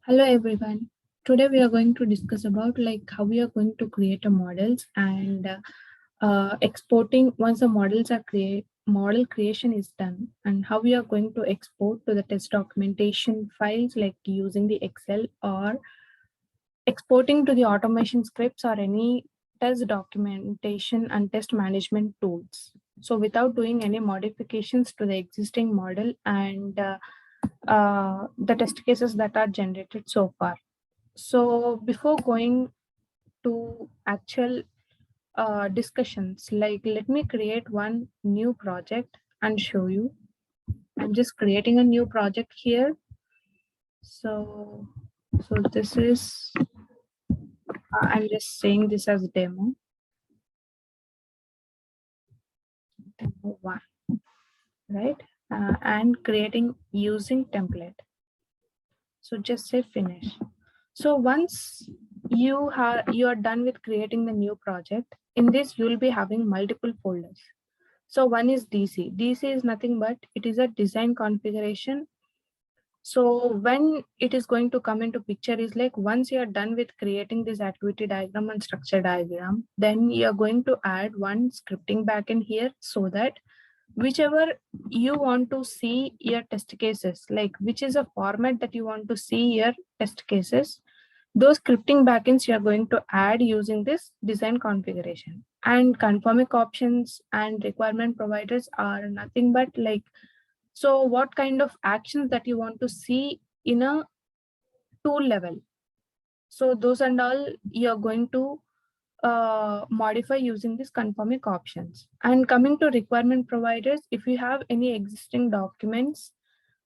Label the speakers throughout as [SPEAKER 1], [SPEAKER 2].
[SPEAKER 1] Hello everyone. Today we are going to discuss about how we are going to create a models and exporting once the models are model creation is done, and how we are going to export to the test documentation files like using the Excel or exporting to the automation scripts or any test documentation and test management tools. So without doing any modifications to the existing model and the test cases that are generated so far. So before going to actual discussions, let me create one new project and show you. I'm just creating a new project here. So this is, I'm just saying this as demo one, right? And creating using template. So just say finish. So once you are done with creating the new project, in this you will be having multiple folders. So one is DC. DC is nothing but it is a design configuration. So when it is going to come into picture is like once you are done with creating this activity diagram and structure diagram, then you are going to add one scripting backend here so that whichever you want to see your test cases, like which is a format that you want to see your test cases, those scripting backends you are going to add using this design configuration. And conformic options and requirement providers are nothing but so what kind of actions that you want to see in a tool level. So those and all you're going to modify using these conformic options. And coming to requirement providers, if you have any existing documents,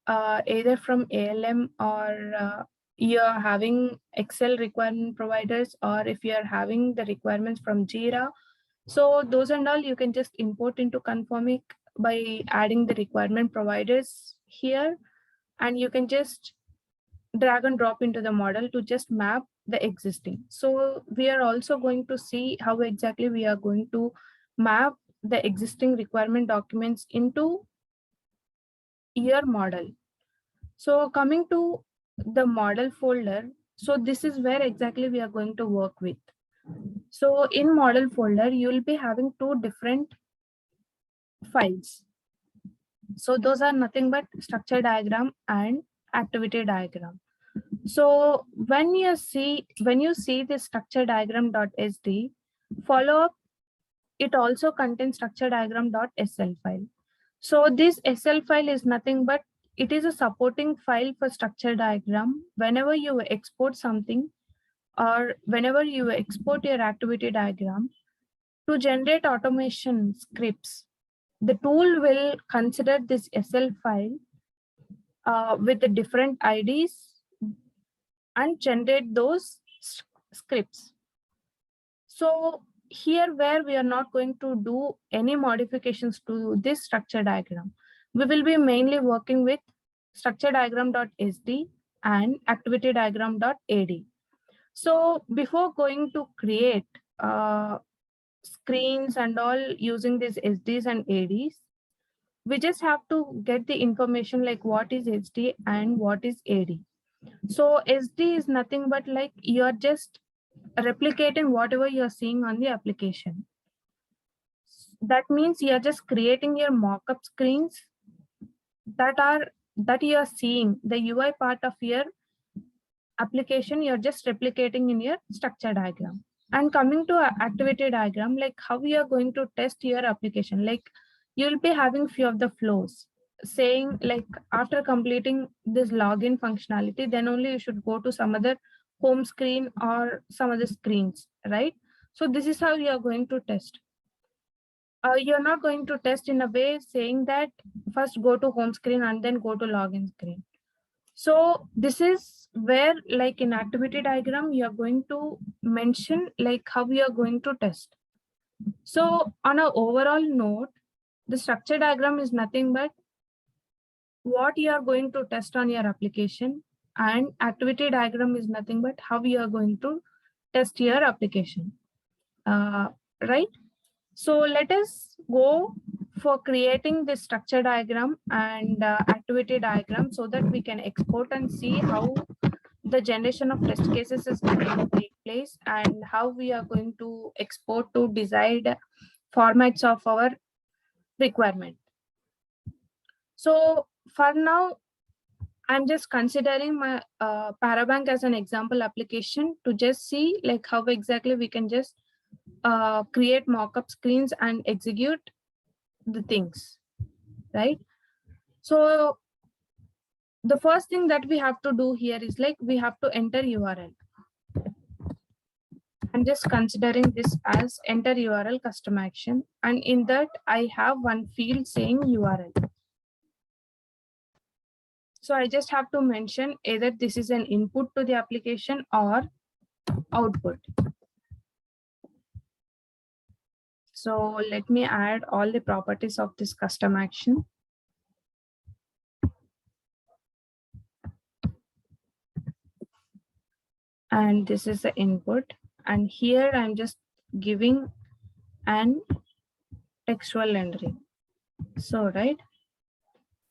[SPEAKER 1] either from ALM or you're having Excel requirement providers, or if you're having the requirements from Jira, so those and all you can just import into conformic by adding the requirement providers here, and you can just drag and drop into the model to just map the existing. So we are also going to see how exactly we are going to map the existing requirement documents into your model. So coming to the model folder, so this is where exactly we are going to work with. So in model folder, you will be having two different files. So those are nothing but structure diagram and activity diagram. So when you see the structure diagram.sd, follow up, it also contains structure diagram.sl file. So this SL file is nothing but it is a supporting file for structure diagram. Whenever you export something or whenever you export your activity diagram to generate automation scripts, the tool will consider this SL file with the different IDs and generate those scripts. So here where we are not going to do any modifications to this structure diagram, we will be mainly working with structure diagram.sd and activity diagram.ad. So before going to create screens and all using these SDs and ADs, we just have to get the information like what is SD and what is AD. So SD is nothing but like you're just replicating whatever you're seeing on the application. That means you're just creating your mock-up screens that you're seeing the UI part of your application, you're just replicating in your structure diagram. And coming to activity diagram, like how we are going to test your application, like you'll be having few of the flows saying like after completing this login functionality, then only you should go to some other home screen or some other screens, right? So this is how you are going to test. You're not going to test in a way saying that first go to home screen and then go to login screen. So this is where like in activity diagram, you are going to mention like how we are going to test. So on an overall note, the structure diagram is nothing but what you are going to test on your application, and activity diagram is nothing but how you are going to test your application, right? So let us go for creating the structure diagram and activity diagram so that we can export and see how the generation of test cases is going to take place and how we are going to export to desired formats of our requirement. So for now, I'm just considering my Parabank as an example application to just see like how exactly we can just create mockup screens and execute the things, right? So the first thing that we have to do here is like we have to enter URL. I'm just considering this as enter URL custom action, and in that I have one field saying URL. So I just have to mention either this is an input to the application or output. So let me add all the properties of this custom action. And this is the input. And here I'm just giving an textual rendering. So, right.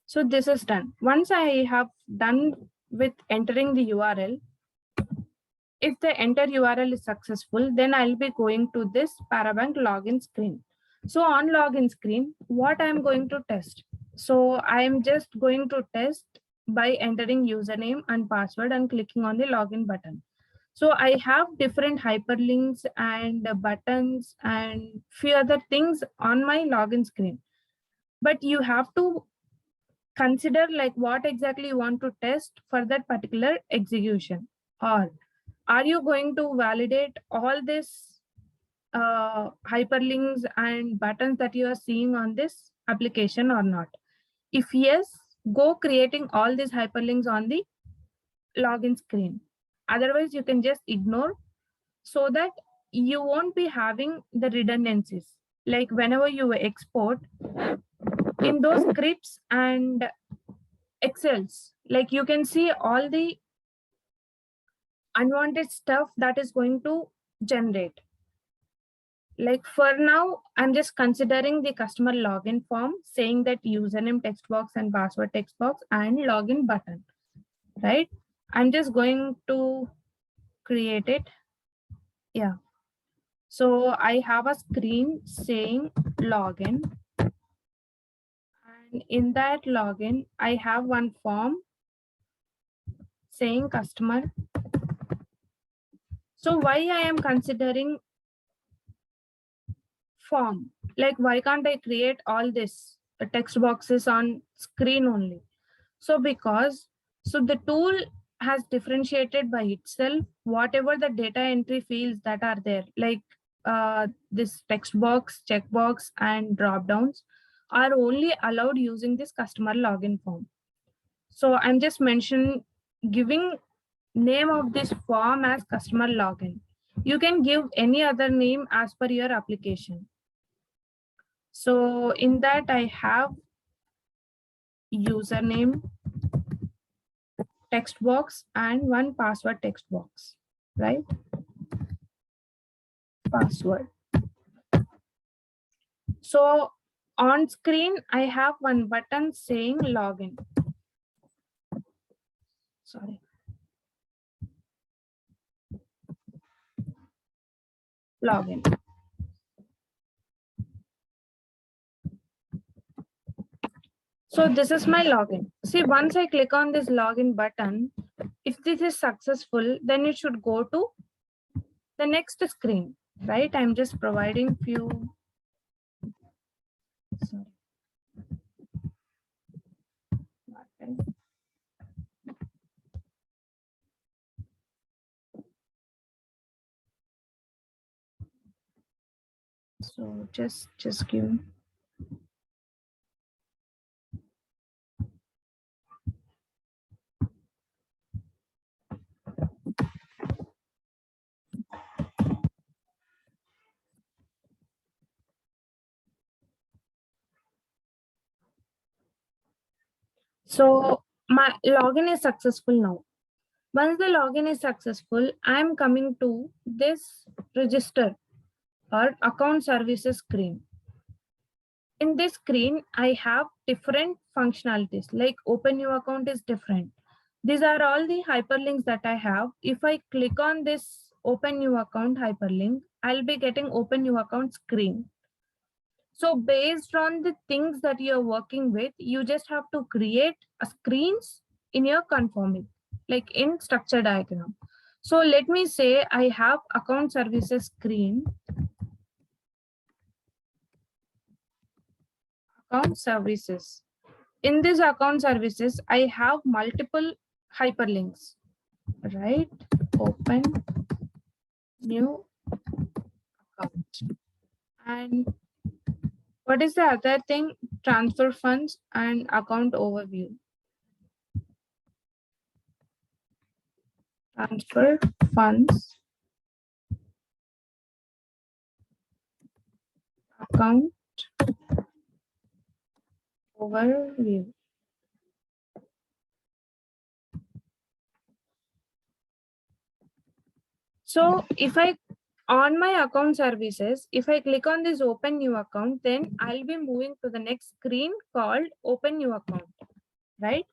[SPEAKER 1] So this is done. Once I have done with entering the URL, if the enter URL is successful, then I'll be going to this Parabank login screen. So on login screen, what I'm going to test? So I'm just going to test by entering username and password and clicking on the login button. So I have different hyperlinks and buttons and few other things on my login screen. But you have to consider like what exactly you want to test for that particular execution. Or are you going to validate all this hyperlinks and buttons that you are seeing on this application or not? If yes, go creating all these hyperlinks on the login screen. Otherwise, you can just ignore so that you won't be having the redundancies. Like whenever you export in those scripts and Excels, like you can see all the unwanted stuff that is going to generate. Like for now, I'm just considering the customer login form saying that username text box and password text box and login button, right? I'm just going to create it. Yeah. So I have a screen saying login. And in that login, I have one form saying customer. So why I am considering form? Like why can't I create all this text boxes on screen only? So because, so the tool has differentiated by itself whatever the data entry fields that are there, like this text box, checkbox, and drop downs are only allowed using this customer login form. So I'm just giving name of this form as customer login. You can give any other name as per your application. So in that I have username text box and one password text box, right? Password. So on screen, I have one button saying login. Sorry. Login. So this is my login. See, once I click on this login button, if this is successful, then it should go to the next screen, right? I'm just providing few. Sorry. So just give me. So my login is successful now. Once the login is successful, I'm coming to this register or account services screen. In this screen, I have different functionalities, like open new account is different. These are all the hyperlinks that I have. If I click on this open new account hyperlink, I'll be getting open new account screen. So based on the things that you're working with, you just have to create a screens in your conforming, like in structure diagram. So let me say I have account services screen, account services. In this account services, I have multiple hyperlinks, right? Open new account. And what is the other thing? Transfer funds and account overview. Transfer funds, account overview. So if I on my account services, if I click on this open new account, then I'll be moving to the next screen called open new account, right?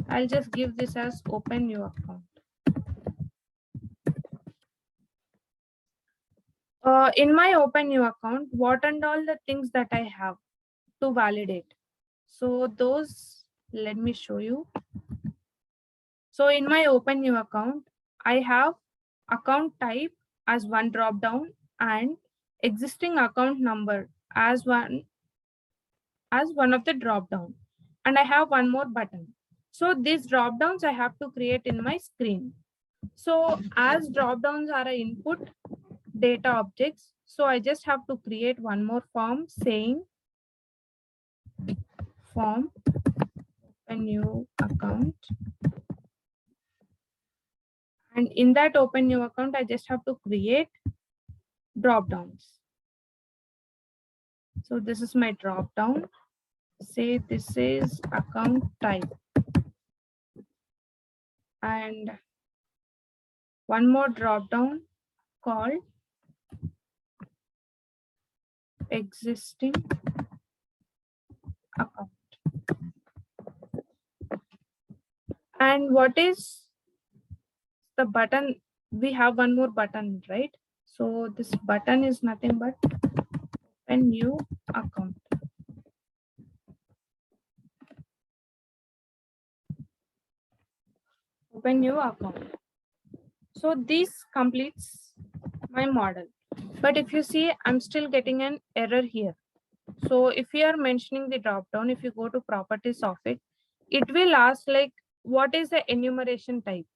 [SPEAKER 1] I'll just give this as open new account. In my open new account, what and all the things that I have to validate. So those, let me show you. So in my open new account, I have account type as one drop down and existing account number as one of the drop down. And I have one more button. So these drop downs I have to create in my screen. So as drop downs are input data objects, so I just have to create one more form saying form open new account. And in that open new account, I just have to create drop downs. So this is my drop down. Say this is account type. And one more drop down called existing account. And what is the button? We have one more button, right? So this button is nothing but open new account. Open new account. So this completes my model. But if you see, I'm still getting an error here. So if you are mentioning the drop down, if you go to properties of it, it will ask like, what is the enumeration type?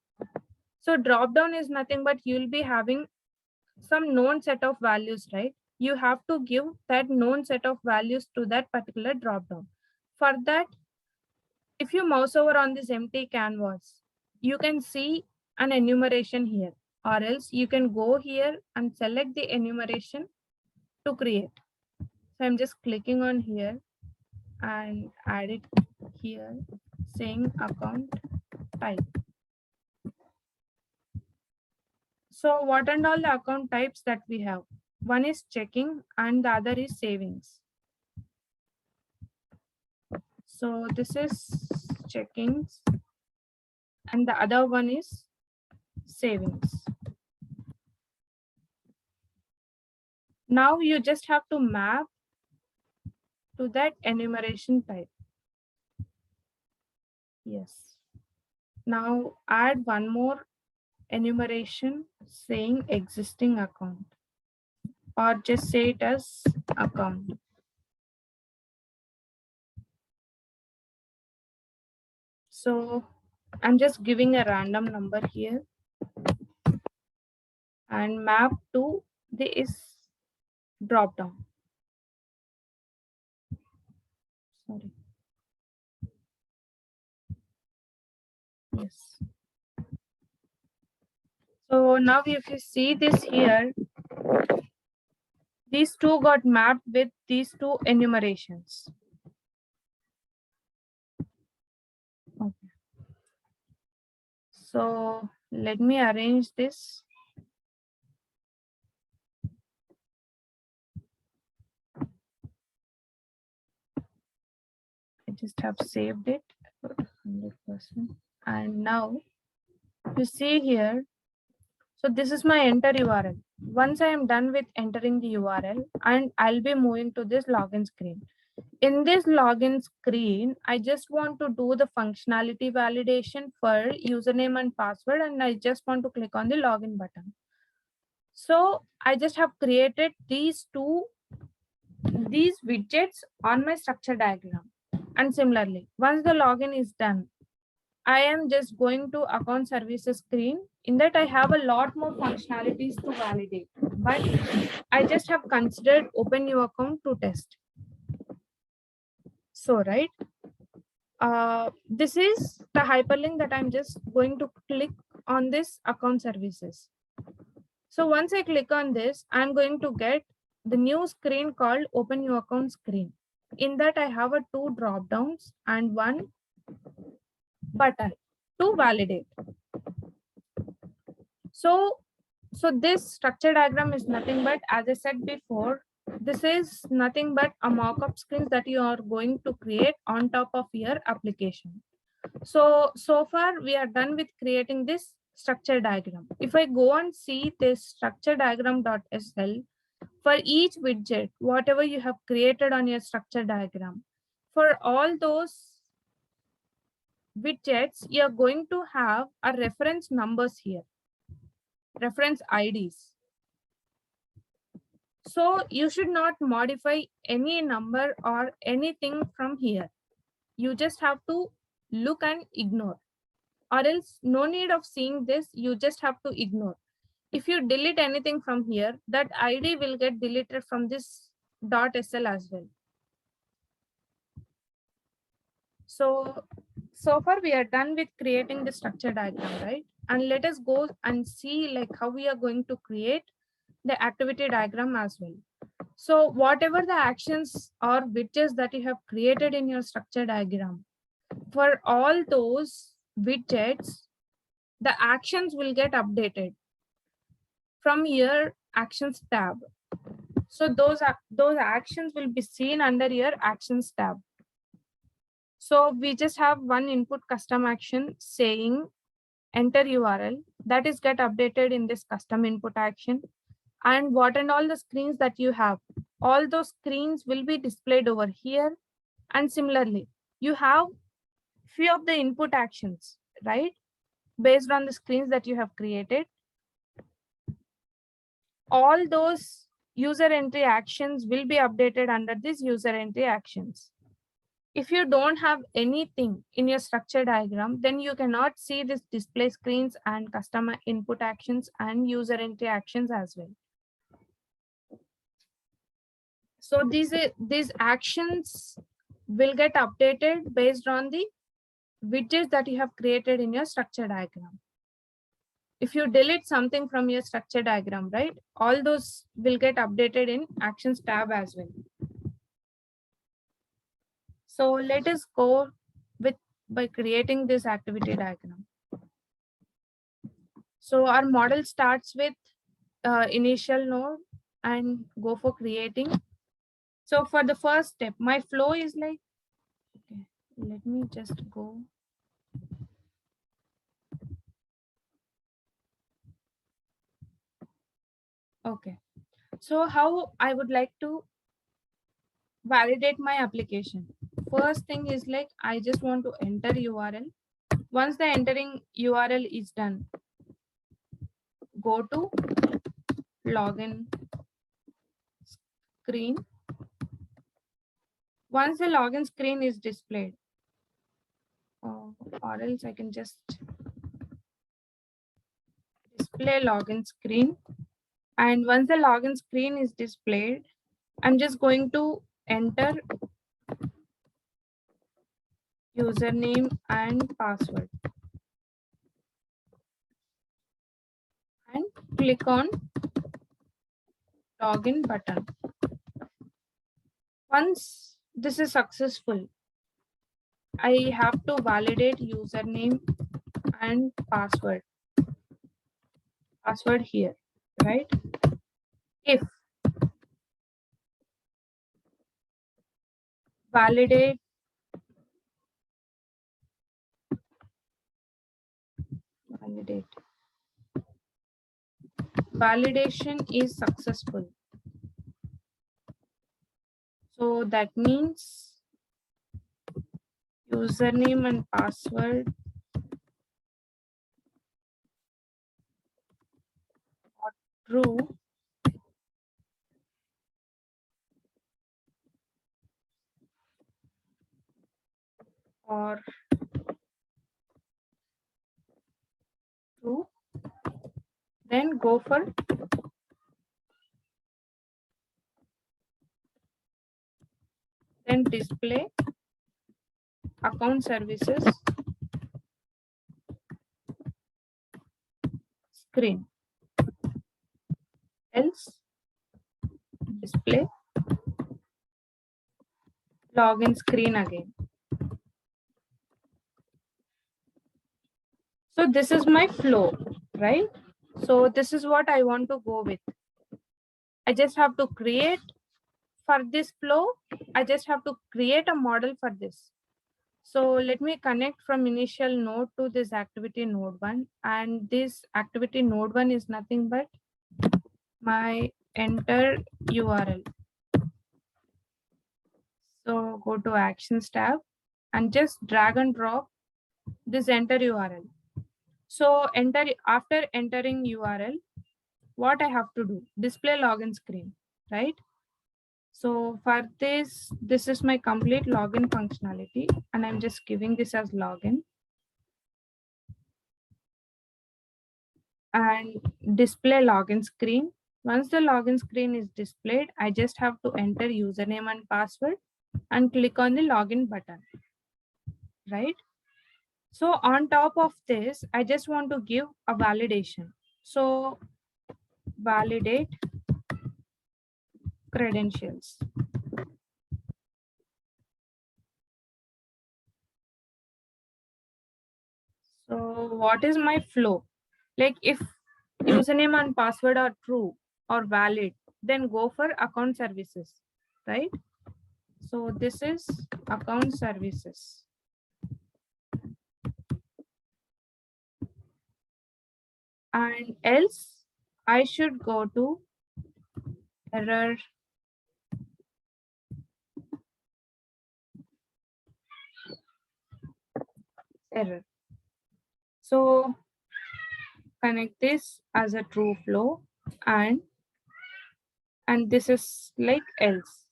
[SPEAKER 1] So drop down is nothing but you'll be having some known set of values, right? You have to give that known set of values to that particular drop down. For that, if you mouse over on this empty canvas, you can see an enumeration here, or else you can go here and select the enumeration to create. So I'm just clicking on here and add it here saying account type. So what and all the account types that we have? One is checking and the other is savings. So this is checkings and the other one is savings. Now you just have to map to that enumeration type. Yes. Now add one more enumeration saying existing account, or just say it as account. So I'm just giving a random number here and map to this drop down. Sorry. Yes. So now if you see this here, these two got mapped with these two enumerations. Okay. So let me arrange this. I just have saved it 100%. And now You see here, so this is my enter URL. Once I am done with entering the URL, and I'll be moving to this login screen. In this login screen, I just want to do the functionality validation for username and password, and I just want to click on the login button. So I just have created these widgets on my structure diagram. And similarly, once the login is done, I am just going to account services screen. In that, I have a lot more functionalities to validate, but I just have considered open new account to test. So, right, this is the hyperlink that I'm just going to click on this account services. So once I click on this, I'm going to get the new screen called open new account screen. In that, I have a 2 drop downs and 1 button to validate. So this structure diagram is nothing but, as I said before, this is nothing but a mock-up screens that you are going to create on top of your application. So far we are done with creating this structure diagram. If I go and see this structure diagram.sl, for each widget, whatever you have created on your structure diagram, for all those widgets, you're going to have a reference numbers here, reference IDs. So you should not modify any number or anything from here. You just have to look and ignore, or else no need of seeing this, you just have to ignore. If you delete anything from here, that ID will get deleted from this .sl as well. So far we are done with creating the structure diagram, right? And let us go and see like how we are going to create the activity diagram as well. So whatever the actions or widgets that you have created in your structure diagram, for all those widgets, the actions will get updated from your actions tab. So those actions will be seen under your actions tab. So we just have one input custom action saying enter URL, that is get updated in this custom input action. And what and all the screens that you have, all those screens will be displayed over here. And similarly, you have few of the input actions, right? Based on the screens that you have created, all those user entry actions will be updated under these user entry actions. If you don't have anything in your structure diagram, then you cannot see this display screens and customer input actions and user entry actions as well. So these actions will get updated based on the widgets that you have created in your structure diagram. If you delete something from your structure diagram, right, all those will get updated in actions tab as well. So let us go by creating this activity diagram. So our model starts with initial node and go for creating. So for the first step, my flow is like, okay, let me just go. Okay, so how I would like to validate my application. First thing is like, I just want to enter URL. Once the entering URL is done, go to login screen. Once the login screen is displayed, or else I can just display login screen. And once the login screen is displayed, I'm just going to enter username and password and click on login button. Once this is successful, I have to validate username and password here, right? If validate validate. Validation is successful. So that means username and password are true or true, then go for then display account services screen, else display login screen again. So this is my flow, right? So this is what I want to go with. I just have to create for this flow. I just have to create a model for this. So let me connect from initial node to this activity node 1, and this activity node 1 is nothing but my enter URL. So go to actions tab and just drag and drop this enter URL. So after entering URL, what I have to do? Display login screen, right? So for this is my complete login functionality, and I'm just giving this as login. And display login screen. Once the login screen is displayed, I just have to enter username and password and click on the login button, right? So on top of this, I just want to give a validation. So validate credentials. So what is my flow? Like if username and password are true or valid, then go for account services, right? So this is account services. And else I should go to error error. So connect this as a true flow, and this is like else.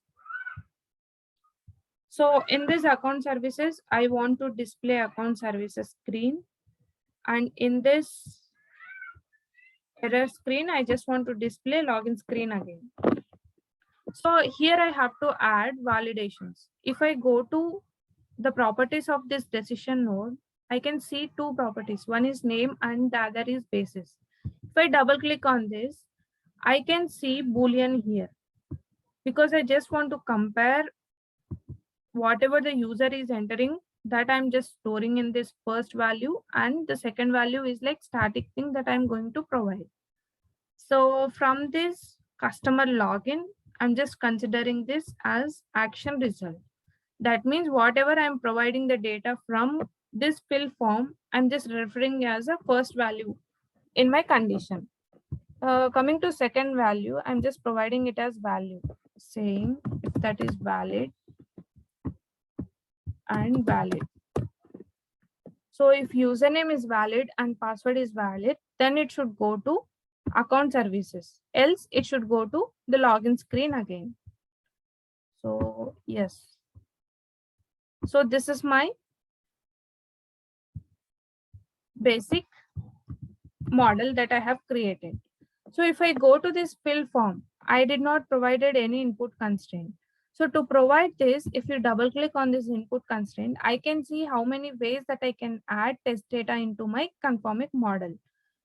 [SPEAKER 1] So in this account services, I want to display account services screen, and in this error screen, I just want to display login screen again. So here I have to add validations. If I go to the properties of this decision node, I can see two properties. One is name and the other is basis. If I double click on this, I can see Boolean here because I just want to compare whatever the user is entering, that I'm just storing in this first value, and the second value is like static thing that I'm going to provide. So from this customer login, I'm just considering this as action result. That means whatever I'm providing the data from this fill form, I'm just referring as a first value in my condition. Coming to second value, I'm just providing it as value, saying if that is valid and valid. So if username is valid and password is valid, then it should go to account services. Else it should go to the login screen again. So yes. So this is my basic model that I have created. So if I go to this fill form, I did not provided any input constraint. So to provide this, if you double click on this input constraint, I can see how many ways that I can add test data into my conformic model.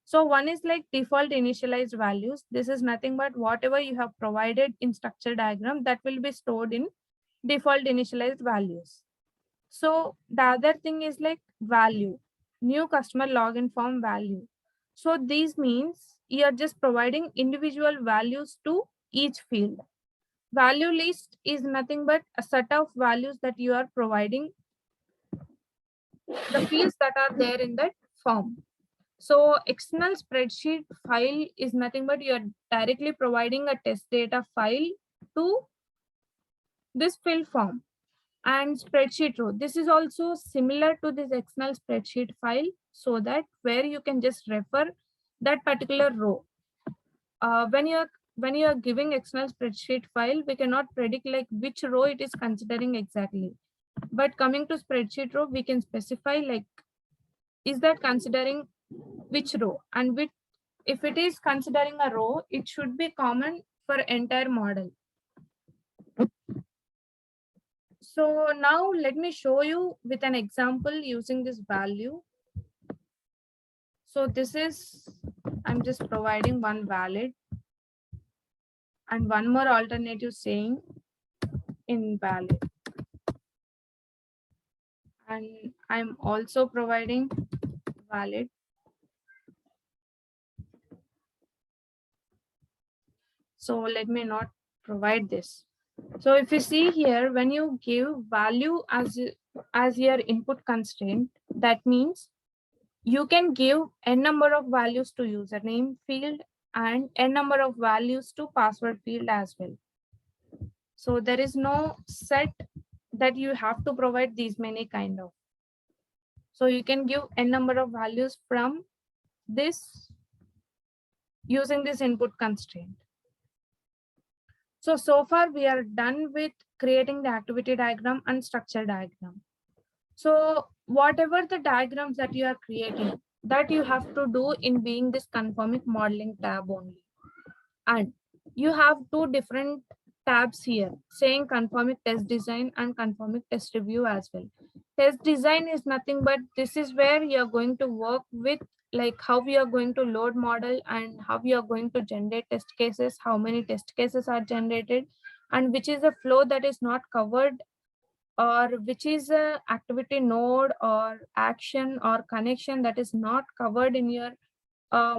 [SPEAKER 1] So one is like default initialized values. This is nothing but whatever you have provided in structure diagram that will be stored in default initialized values. So the other thing is like value, new customer login form value. So these means you're just providing individual values to each field. Value list is nothing but a set of values that you are providing the fields that are there in that form. So external spreadsheet file is nothing but you're directly providing a test data file to this fill form. And spreadsheet row, this is also similar to this external spreadsheet file, so that where you can just refer that particular row. When you're giving external spreadsheet file, we cannot predict like which row it is considering exactly. But coming to spreadsheet row, we can specify like, is that considering which row, and which, if it is considering a row, it should be common for entire model. So now let me show you with an example using this value. So this is, I'm just providing one valid and one more alternative saying invalid. And I'm also providing valid. So let me not provide this. So if you see here, when you give value as your input constraint, that means you can give n number of values to username field and n number of values to password field as well. So there is no set that you have to provide these many kind of. So you can give n number of values from this using this input constraint. So far we are done with creating the activity diagram and structure diagram. So whatever the diagrams that you are creating, that you have to do in being this conformic modeling tab only. And you have two different tabs here saying conformic test design and conformic test review as well. Test design is nothing but this is where you're going to work with like how we are going to load model and how we are going to generate test cases, how many test cases are generated, and which is a flow that is not covered, or which is a activity node or action or connection that is not covered in your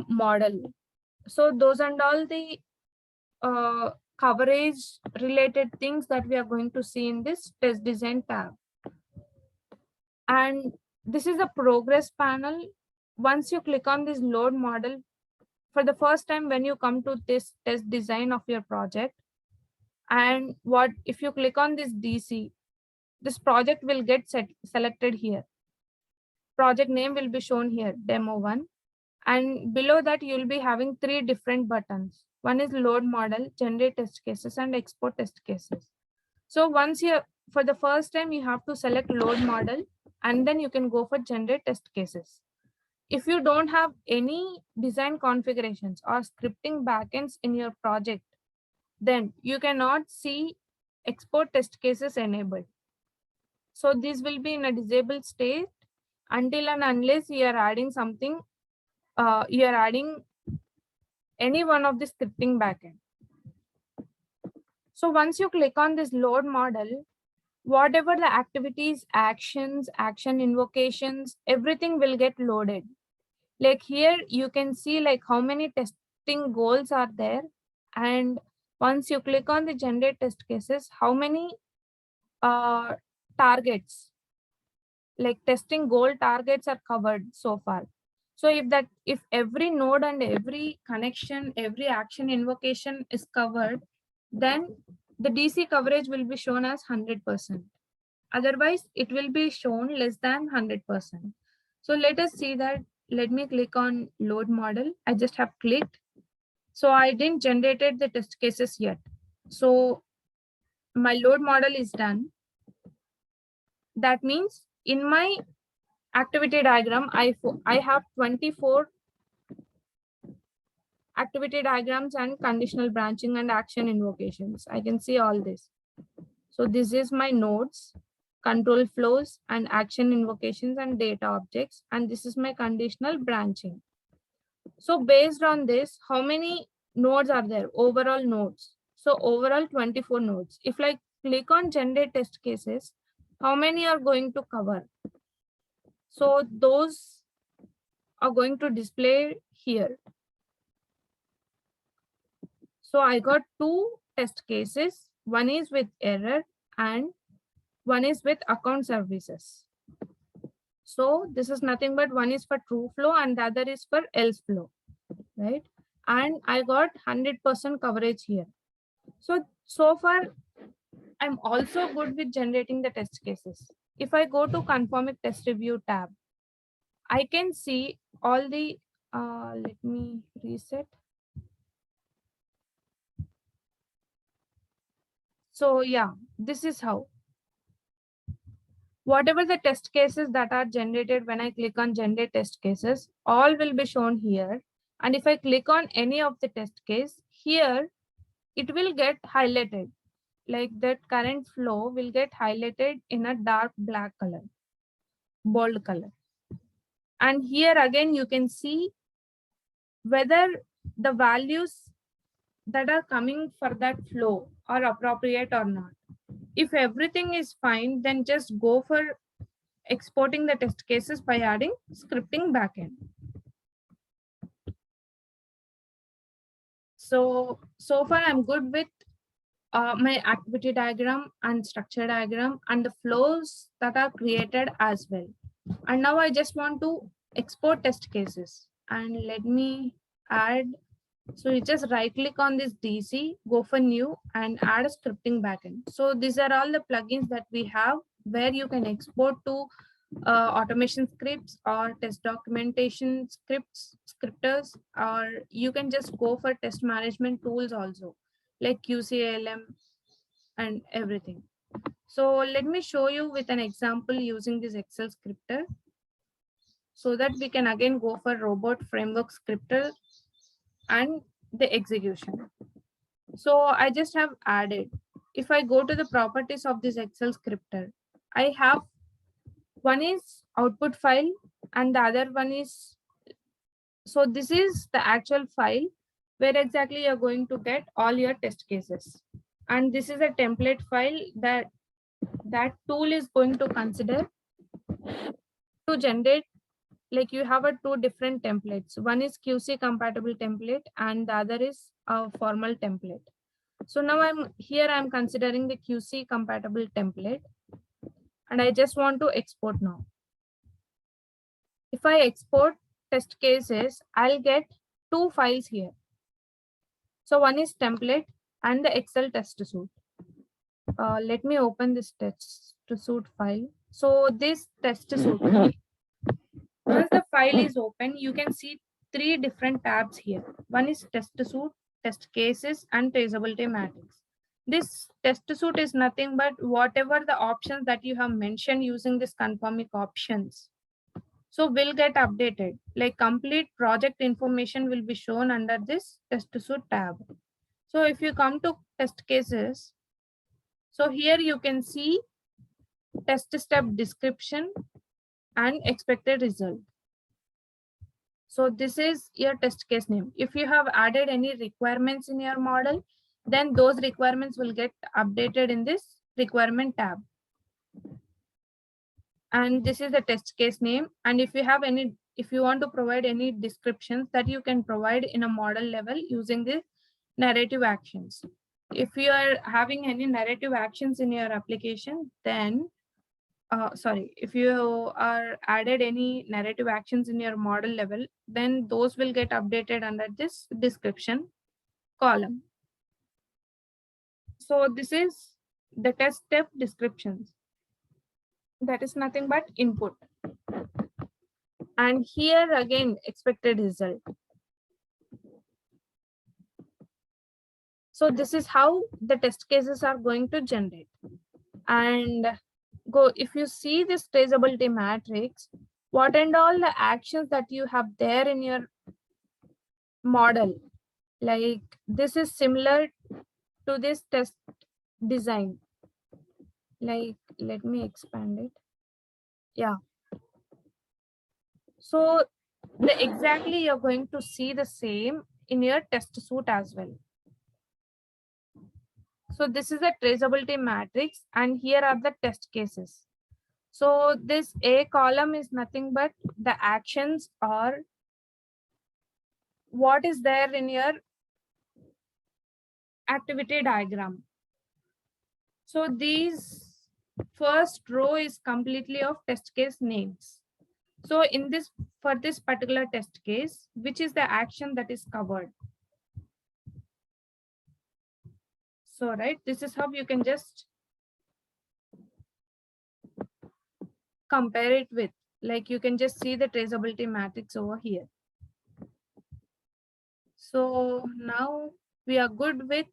[SPEAKER 1] model. So those and all the coverage related things that we are going to see in this test design tab. And this is a progress panel. Once you click on this load model, for the first time when you come to this test design of your project, and what if you click on this DC, this project will get selected here. Project name will be shown here, demo 1. And below that, you'll be having 3 different buttons. One is load model, generate test cases, and export test cases. So once you, for the first time, you have to select load model, and then you can go for generate test cases. If you don't have any design configurations or scripting backends in your project, then you cannot see export test cases enabled. So this will be in a disabled state until and unless you are adding something, you are adding any one of the scripting backend. So once you click on this load model, whatever the activities, actions, action invocations, everything will get loaded. Like here, you can see like how many testing goals are there. And once you click on the generate test cases, how many targets, like testing goal targets are covered so far. So if every node and every connection, every action invocation is covered, then the DC coverage will be shown as 100%. Otherwise, it will be shown less than 100%. So let us see that. Let me click on load model. I just have clicked. So I didn't generated the test cases yet. So my load model is done. That means in my activity diagram, I have 24 activity diagrams and conditional branching and action invocations. I can see all this. So this is my nodes, control flows and action invocations and data objects. And this is my conditional branching. So based on this, how many nodes are there? Overall nodes. So overall 24 nodes. If I click on generate test cases, how many are going to cover? So those are going to display here. So I got 2 test cases. One is with error and one is with account services. So this is nothing but one is for true flow and the other is for else flow, right? And I got 100% coverage here. So far, I'm also good with generating the test cases. If I go to Conformic Test Review tab, I can see all the, let me reset. So yeah, this is how. Whatever the test cases that are generated when I click on generate test cases, all will be shown here. And if I click on any of the test case, here it will get highlighted. Like that current flow will get highlighted in a dark black color, bold color. And here again, you can see whether the values that are coming for that flow are appropriate or not. If everything is fine, then just go for exporting the test cases by adding scripting backend. So far I'm good with my activity diagram and structure diagram and the flows that are created as well. And now I just want to export test cases, and let me add. So you just right click on this DC, go for new and add a scripting backend. So these are all the plugins that we have where you can export to automation scripts or test documentation scripters, or you can just go for test management tools also like QCLM and everything. So let me show you with an example using this Excel scripter so that we can again go for robot framework scripter and the execution. So I just have added, if I go to the properties of this Excel scripter, I have one is output file and the other one is, so this is the actual file where exactly you're going to get all your test cases. And this is a template file that tool is going to consider to generate, like you have a two different templates. One is QC compatible template and the other is a formal template. So now I'm considering the QC compatible template and I just want to export now. If I export test cases, I'll get two files here. So one is template and the Excel test suite. Let me open this test suite file. So this test suite, once the file is open, you can see three different tabs here. One is test suite, test cases, and traceability matrix. This test suite is nothing but whatever the options that you have mentioned using this Conformic options. So will get updated. Like complete project information will be shown under this test suite tab. So if you come to test cases, so here you can see test step description and expected result. So this is your test case name. If you have added any requirements in your model, then those requirements will get updated in this requirement tab. And this is the test case name. And if you have any, if you want to provide any descriptions that you can provide in a model level using this narrative actions. If you are having any narrative actions in your application, then if you are added any narrative actions in your model level, then those will get updated under this description column. So this is the test step descriptions. That is nothing but input. And here again, expected result. So this is how the test cases are going to generate. And go, if you see this traceability matrix, what and all the actions that you have there in your model, like this is similar to this test design. Like, let me expand it. Yeah. So exactly you're going to see the same in your test suite as well. So this is a traceability matrix and here are the test cases. So this A column is nothing but the actions or what is there in your activity diagram. So these first row is completely of test case names. So for this particular test case, which is the action that is covered? So, right, this is how you can just compare it with, like you can just see the traceability matrix over here. So now we are good with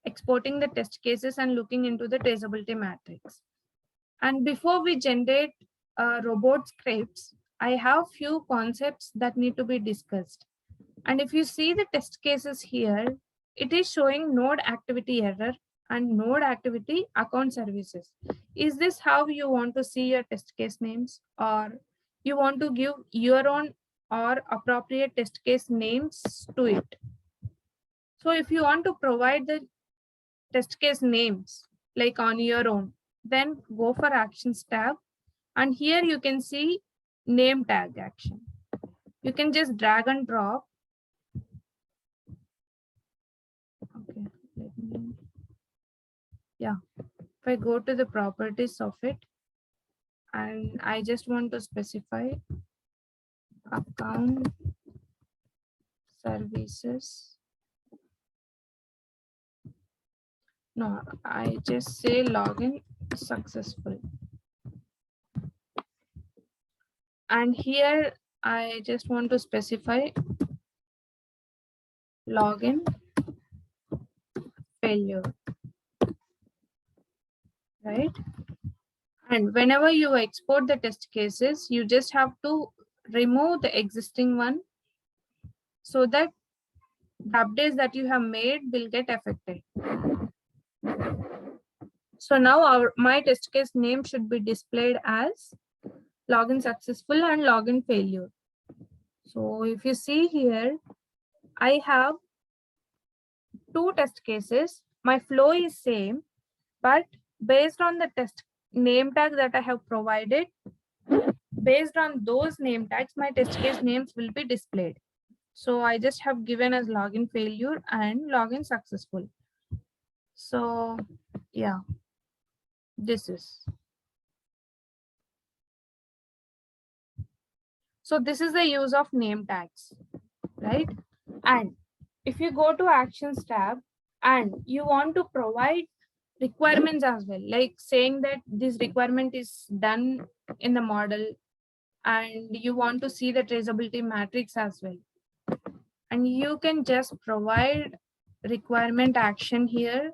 [SPEAKER 1] exporting the test cases and looking into the traceability matrix. And before we generate robot scripts, I have few concepts that need to be discussed. And if you see the test cases here, it is showing node activity error and node activity account services. Is this how you want to see your test case names, or you want to give your own or appropriate test case names to it? So if you want to provide the test case names like on your own, then go for actions tab. And here you can see name tag action. You can just drag and drop. Okay, let me, yeah. If I go to the properties of it, and I just want to specify account services. No, I just say login successful. And here I just want to specify login failure, right? And whenever you export the test cases, you just have to remove the existing one so that the updates that you have made will get affected. So now my test case name should be displayed as login successful and login failure. So if you see here, I have two test cases. My flow is same, but based on the test name tag that I have provided, based on those name tags, my test case names will be displayed. So I just have given as login failure and login successful. So yeah, this is. So this is the use of name tags, right? And if you go to actions tab and you want to provide requirements as well, like saying that this requirement is done in the model and you want to see the traceability matrix as well. And you can just provide requirement action here,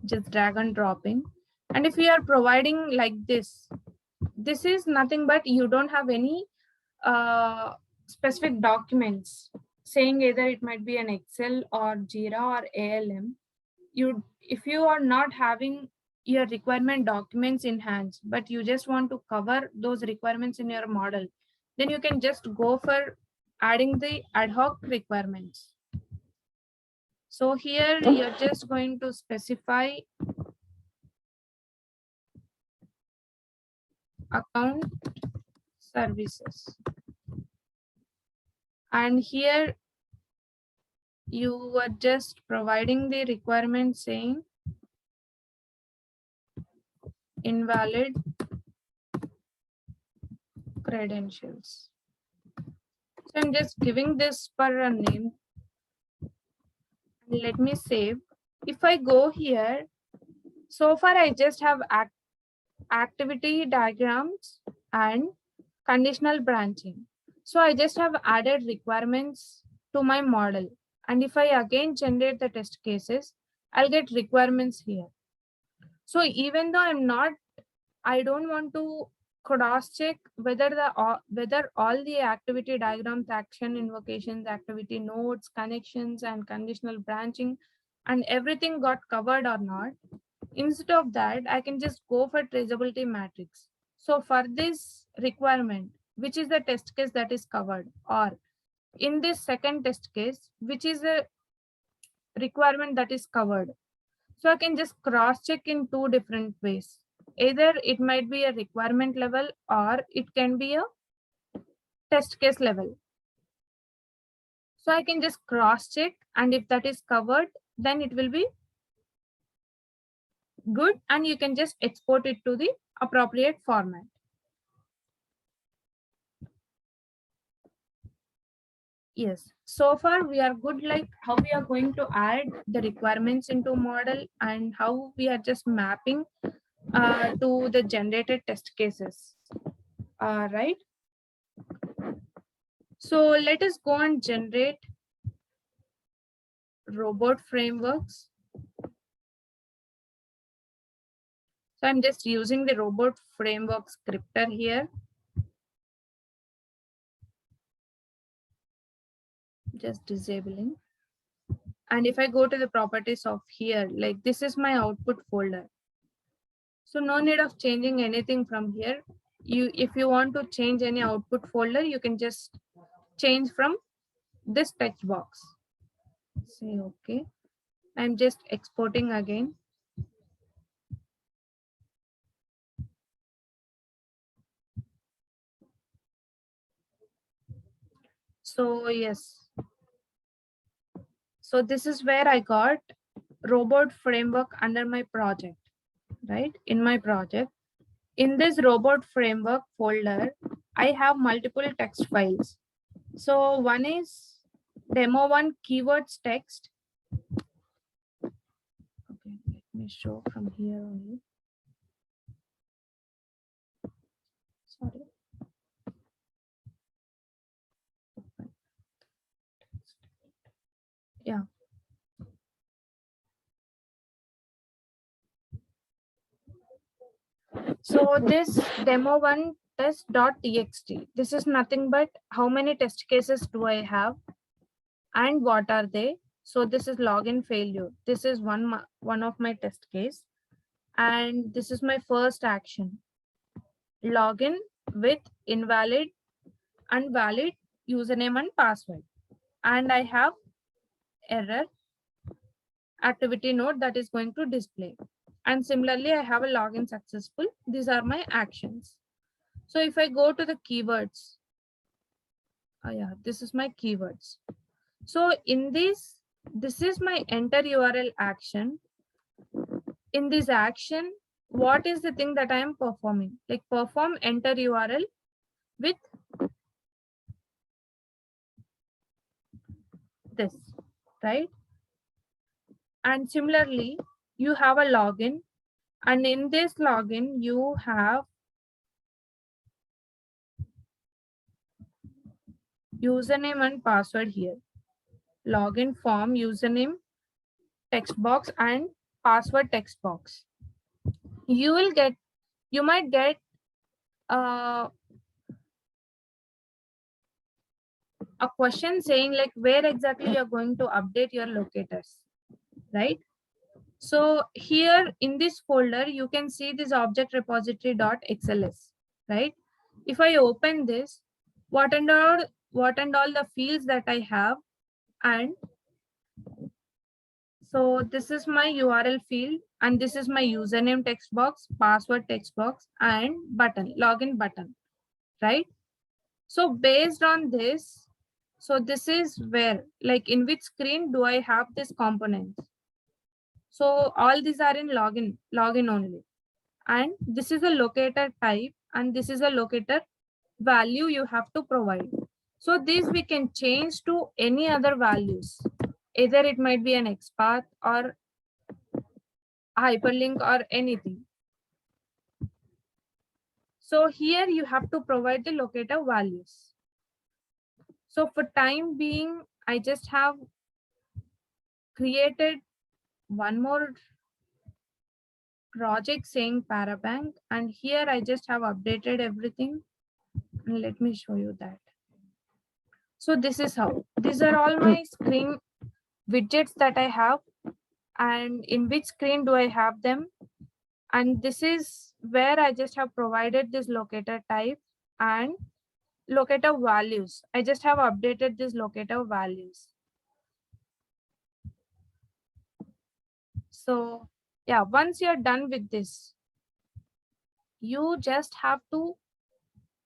[SPEAKER 1] just drag and dropping. And if you are providing like this is nothing but you don't have any specific documents saying either it might be an Excel or Jira or ALM. If you are not having your requirement documents in hands, but you just want to cover those requirements in your model, then you can just go for adding the ad hoc requirements. So here you're just going to specify account services. And here you are just providing the requirement saying invalid credentials. So I'm just giving this for a name. And let me save. If I go here, so far I just have activity diagrams and conditional branching. So I just have added requirements to my model. And if I again generate the test cases, I'll get requirements here. So even though I don't want to cross check whether all the activity diagrams, action invocations, activity nodes, connections, and conditional branching, and everything got covered or not. Instead of that, I can just go for traceability matrix. So for this requirement, which is the test case that is covered, or in this second test case, which is a requirement that is covered. So I can just cross check in two different ways. Either it might be a requirement level or it can be a test case level. So I can just cross check, and if that is covered, then it will be good and you can just export it to the appropriate format. Yes, so far we are good, like how we are going to add the requirements into model and how we are just mapping to the generated test cases. Right. So let us go and generate robot frameworks. So I'm just using the robot framework scripter here. Just disabling. And if I go to the properties of here, like this is my output folder. So no need of changing anything from here. If you want to change any output folder, you can just change from this text box. Say okay. I'm just exporting again. So yes. So this is where I got robot framework under my project, right? In my project. In this robot framework folder, I have multiple text files. So one is demo1 keywords text. Okay, let me show from here only. Sorry. Yeah. So this demo1 test.txt, this is nothing but how many test cases do I have and what are they. So this is login failure. This is one of my test case. And this is my first action. Login with invalid and valid username and password. And I have error activity node that is going to display. And similarly, I have a login successful. These are my actions. So if I go to the keywords, yeah, this is my keywords. So in this is my enter URL action. In this action, what is the thing that I am performing? Like perform enter URL with this, right? And similarly, you have a login, and in this login, you have username and password here. Login form, username, text box, and password text box. You might get a question saying like where exactly you're going to update your locators, right? So here in this folder, you can see this object repository.xls, right? If I open this, what and all the fields that I have, and so this is my URL field, and this is my username text box, password text box, and button, login button, right? So based on this, so this is where, like in which screen do I have this components? So all these are in login only. And this is a locator type, and this is a locator value you have to provide. So these we can change to any other values. Either it might be an XPath or hyperlink or anything. So here you have to provide the locator values. So for time being, I just have created one more project saying Parabank, and here I just have updated everything. And let me show you that. So this is how, these are all my screen widgets that I have, and in which screen do I have them. And this is where I just have provided this locator type and locator values. I just have updated these locator values. So yeah, once you're done with this, you just have to,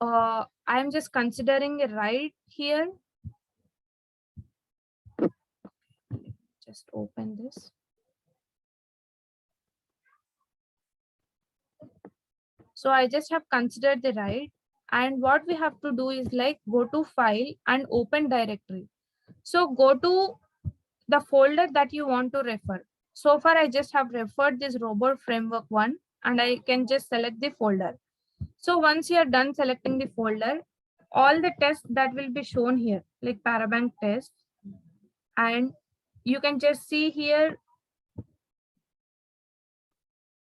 [SPEAKER 1] I'm just considering a write here. Just open this. So I just have considered the write, and what we have to do is like go to file and open directory. So go to the folder that you want to refer. So far, I just have referred this robot framework 1 and I can just select the folder. So once you are done selecting the folder, all the tests that will be shown here, like Parabank test, and you can just see here.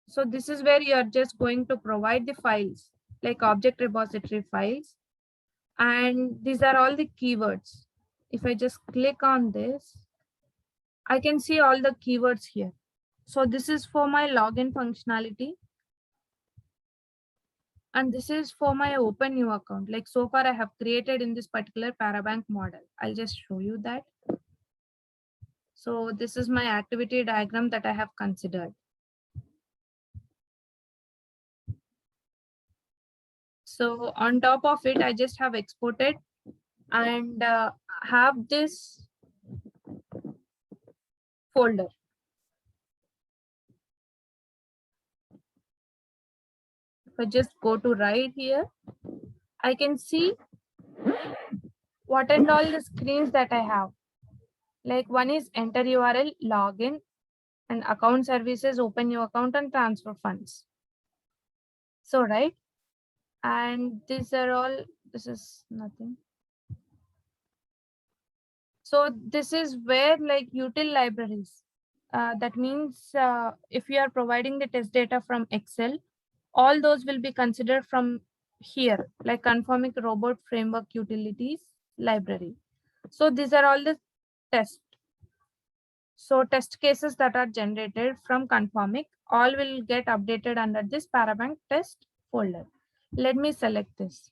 [SPEAKER 1] So this is where you are just going to provide the files, like object repository files. And these are all the keywords. If I just click on this, I can see all the keywords here. So this is for my login functionality. And this is for my open new account. Like so far I have created in this particular Parabank model. I'll just show you that. So this is my activity diagram that I have considered. So on top of it, I just have exported and have this folder. If I just go to right here, I can see what and all the screens that I have. Like one is enter URL, login, and account services, open new account, and transfer funds. So right, and these are all, this is nothing. So this is where like util libraries. That means if you are providing the test data from Excel, all those will be considered from here, like Conformic Robot Framework Utilities library. So these are all the tests. So test cases that are generated from Conformic, all will get updated under this Parabank test folder. Let me select this.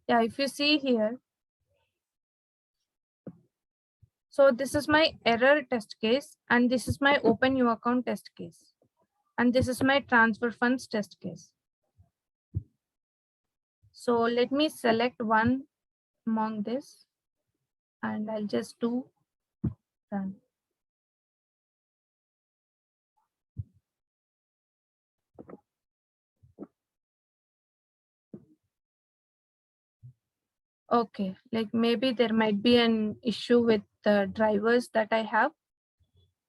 [SPEAKER 1] Yeah, if you see here, so this is my error test case, and this is my open new account test case, and this is my transfer funds test case. So let me select one among this, and I'll just do run. Okay, like maybe there might be an issue with the drivers that I have.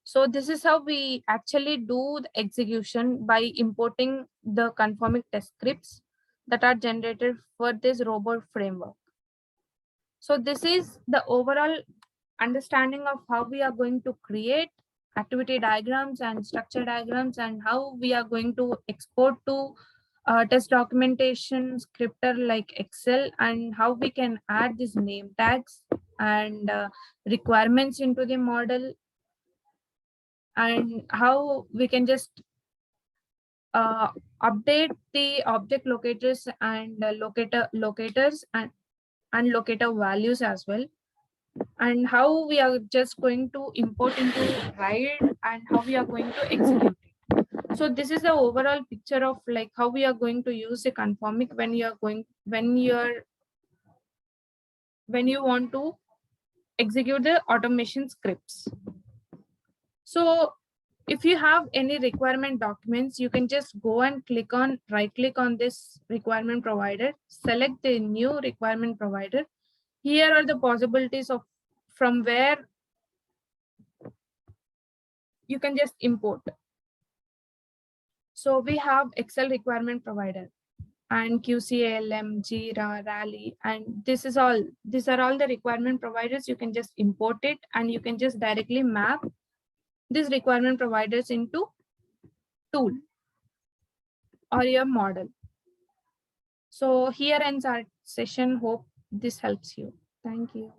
[SPEAKER 1] So this is how we actually do the execution by importing the Conformic test scripts that are generated for this robot framework. So this is the overall understanding of how we are going to create activity diagrams and structure diagrams, and how we are going to export to test documentation scripter like Excel, and how we can add these name tags and requirements into the model, and how we can just update the object locators and locators and locator values as well, and how we are just going to import into RIDE and how we are going to execute it. So this is the overall picture of like how we are going to use the Conformic when you want to execute the automation scripts. So if you have any requirement documents, you can just go and right click on this requirement provider, select the new requirement provider. Here are the possibilities of from where you can just import. So we have Excel requirement provider and QCALM, Jira, Rally, and these are all the requirement providers. You can just import it and you can just directly map these requirement providers into tool or your model. So here ends our session. Hope this helps you. Thank you.